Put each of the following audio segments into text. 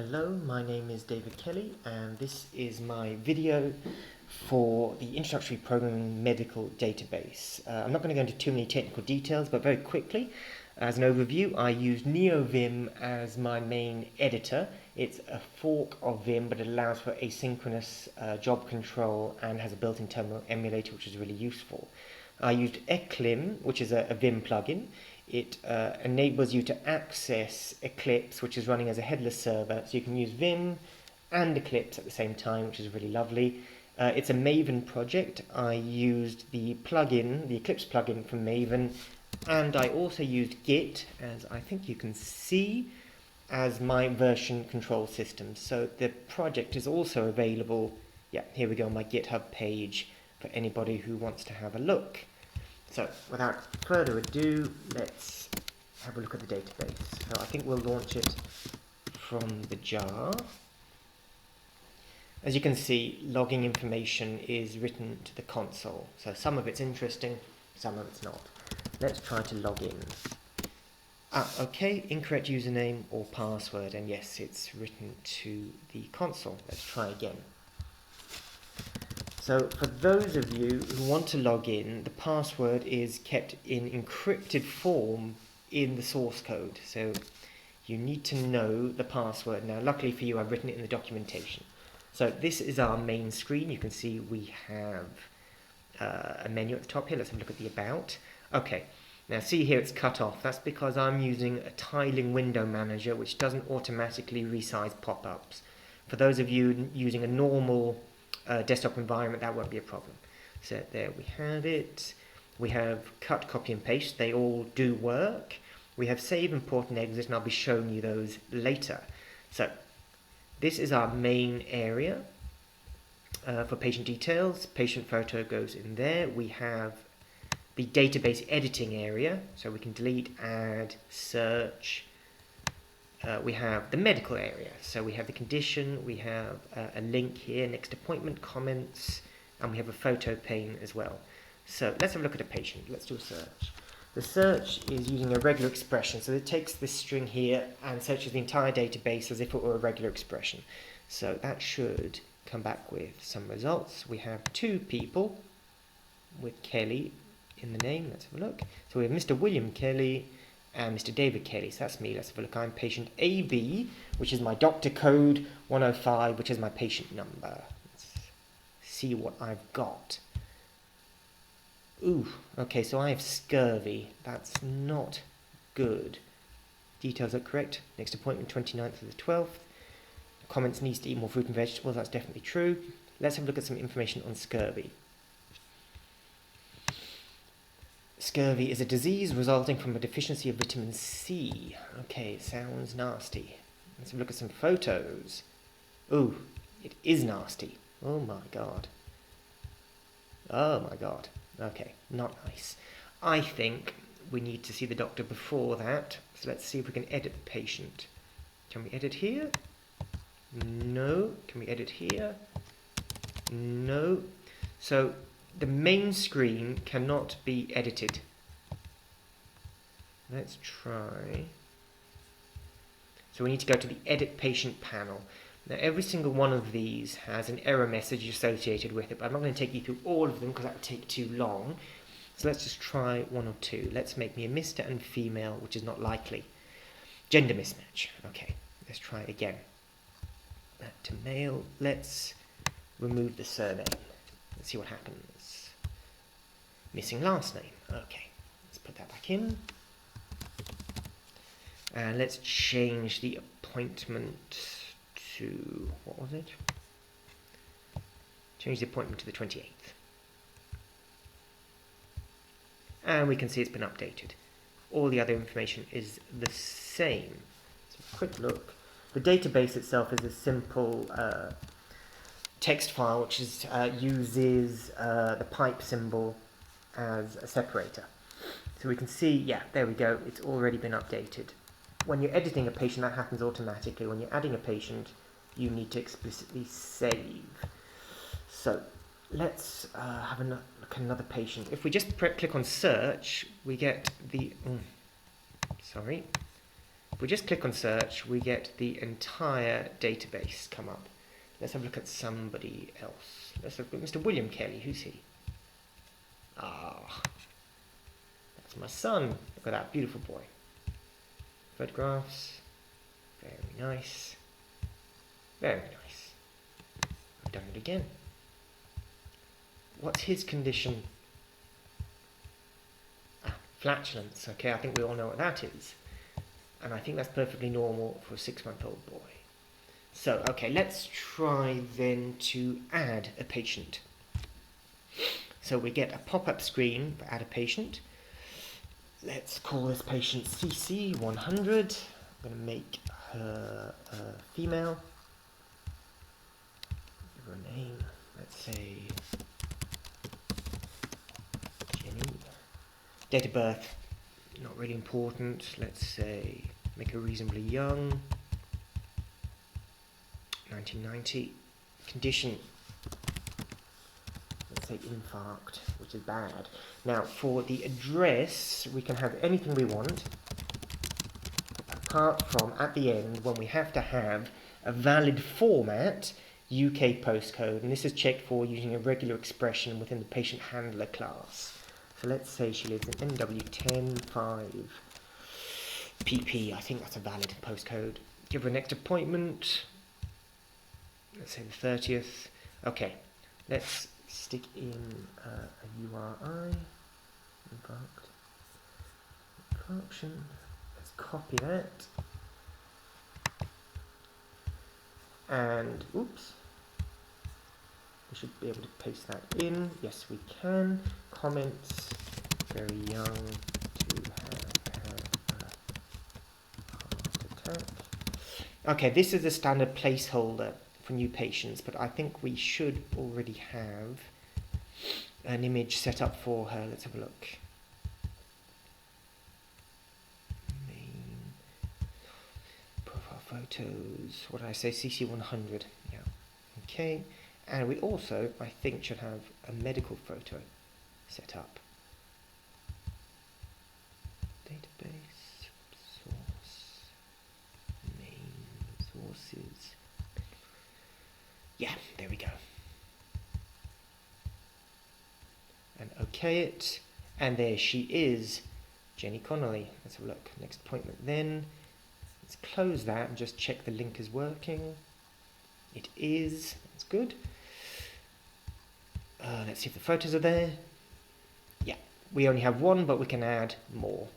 Hello, my name is David Kelly and this is my video for the Introductory Programming Medical Database. I'm not going to go into too many technical details, but very quickly, as an overview, I use NeoVim as my main editor. It's a fork of Vim, but it allows for asynchronous job control and has a built-in terminal emulator, which is really useful. I used Eclim, which is a Vim plugin. It enables you to access Eclipse, which is running as a headless server, so you can use Vim and Eclipse at the same time, which is really lovely. It's a Maven project. I used the plugin, the Eclipse plugin from Maven, and I also used Git, as I think you can see, as my version control system. So the project is also available, yeah, here we go on my GitHub page for anybody who wants to have a look. So, without further ado, let's have a look at the database. So I think we'll launch it from the jar. As you can see, logging information is written to the console. So some of it's interesting, some of it's not. Let's try to log in. Okay, incorrect username or password, and yes, it's written to the console. Let's try again. So for those of you who want to log in, the password is kept in encrypted form in the source code. So you need to know the password. Now, luckily for you, I've written it in the documentation. So this is our main screen. You can see we have a menu at the top here. Let's have a look at the About. Okay, now see here it's cut off. That's because I'm using a tiling window manager, which doesn't automatically resize pop-ups. For those of you using a normal desktop environment, that won't be a problem. So there we have it. We have cut, copy and paste. They all do work. We have save, import and exit, and I'll be showing you those later. So this is our main area for patient details. Patient photo goes in there. We have the database editing area, so we can delete, add, search. We have the medical area, so we have the condition, we have a link here, next appointment, comments, and we have a photo pane as well. So let's have a look at a patient. Let's do a search. The search is using a regular expression, so it takes this string here and searches the entire database as if it were a regular expression. So that should come back with some results. We have 2 people with Kelly in the name. Let's have a look. So we have Mr. William Kelly and Mr. David Kelly, so that's me. Let's have a look. I'm patient AB, which is my doctor code, 105, which is my patient number. Let's see what I've got. Ooh, okay, so I have scurvy. That's not good. Details are correct. Next appointment, 29th of the 12th. Comments, needs to eat more fruit and vegetables. That's definitely true. Let's have a look at some information on scurvy. Scurvy is a disease resulting from a deficiency of vitamin C. Okay, sounds nasty. Let's have a look at some photos. Ooh, it is nasty. Oh my god. Oh my god. Okay, not nice. I think we need to see the doctor before that. So let's see if we can edit the patient. Can we edit here? No. Can we edit here? No. So the main screen cannot be edited. Let's try. So we need to go to the Edit Patient panel. Now every single one of these has an error message associated with it, but I'm not going to take you through all of them because that would take too long. So let's just try 1 or 2. Let's make me a Mr. and female, which is not likely. Gender mismatch. Okay, let's try it again. Back to male. Let's remove the surname. Let's see what happens. Missing last name. Okay, let's put that back in. And let's change the appointment to, what was it? Change the appointment to the 28th. And we can see it's been updated. All the other information is the same. So a quick look. The database itself is a simple text file which is, uses the pipe symbol as a separator. So we can see, yeah, there we go, it's already been updated. When you're editing a patient, that happens automatically. When you're adding a patient, you need to explicitly save. So let's have a look at another patient. If we just click on search, we get the, If we just click on search, we get the entire database come up. Let's have a look at somebody else. Let's look at Mr. William Kelly. Who's he? Ah, that's my son. Look at that beautiful boy. Photographs. Very nice. Very nice. I've done it again. What's his condition? Ah, flatulence. Okay, I think we all know what that is. And I think that's perfectly normal for a 6-month-old boy. So, okay, let's try then to add a patient. So we get a pop-up screen for add a patient. Let's call this patient CC100. I'm going to make her a female. Give her a name. Let's say Jenny. Date of birth, not really important. Let's say make her reasonably young. 1990. Condition, let's say infarct, which is bad. Now for the address, we can have anything we want, apart from at the end when we have to have a valid format UK postcode, and this is checked for using a regular expression within the patient handler class. So let's say she lives in NW10 5 PP. I think that's a valid postcode. Give her a next appointment. Let's say the 30th. Okay, let's stick in a URI. Infarction. Let's copy that. And, oops. We should be able to paste that in. Yes, we can. Comments. Very young to have had a heart attack. Okay, this is a standard placeholder for new patients, but I think we should already have an image set up for her. Let's have a look. Main profile photos. What did I say? CC100. Yeah. Okay. And we also, I think, should have a medical photo set up. Database, source, main sources. Yeah, there we go. And OK it. And there she is, Jenny Connolly. Let's have a look. Next appointment then. Let's close that and just check the link is working. It is. That's good. Let's see if the photos are there. Yeah, we only have one, but we can add more.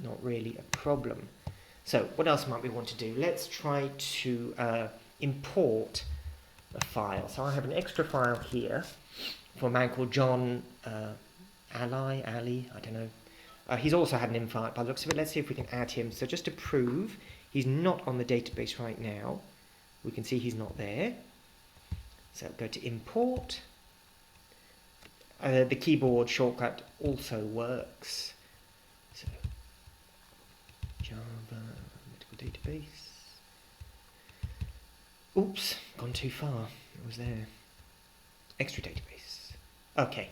Not really a problem. So what else might we want to do? Let's try to import a file. So I have an extra file here for a man called John Ali, I don't know. He's also had an infarct by the looks of it. Let's see if we can add him. So just to prove he's not on the database right now, we can see he's not there. So go to import. The keyboard shortcut also works. So Java medical database. Oops, gone too far. It was there. Extra database. Okay,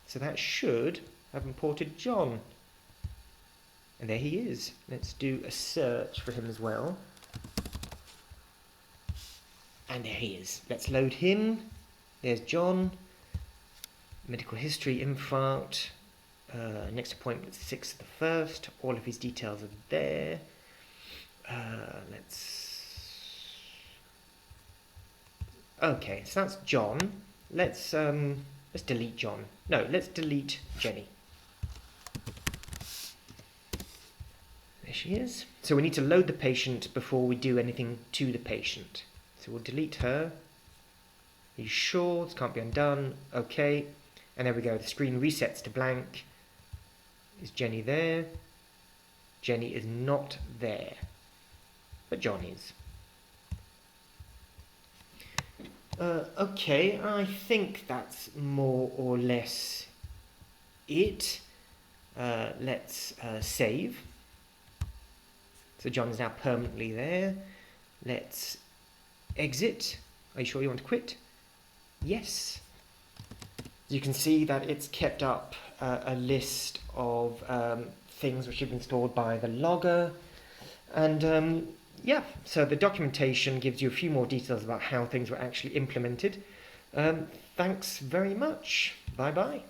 so that should have imported John. And there he is. Let's do a search for him as well. And there he is. Let's load him. There's John. Medical history, infarct. Next appointment, 6th of the 1st. All of his details are there. Okay, so that's John. Let's delete John. No, let's delete Jenny. There she is. So we need to load the patient before we do anything to the patient. So we'll delete her. Are you sure? This can't be undone. Okay. And there we go. The screen resets to blank. Is Jenny there? Jenny is not there. But John is. Okay, I think that's more or less it. Let's save. So John is now permanently there. Let's exit. Are you sure you want to quit? Yes. You can see that it's kept up a list of things which have been stored by the logger. And yeah, so the documentation gives you a few more details about how things were actually implemented. Thanks very much. Bye bye.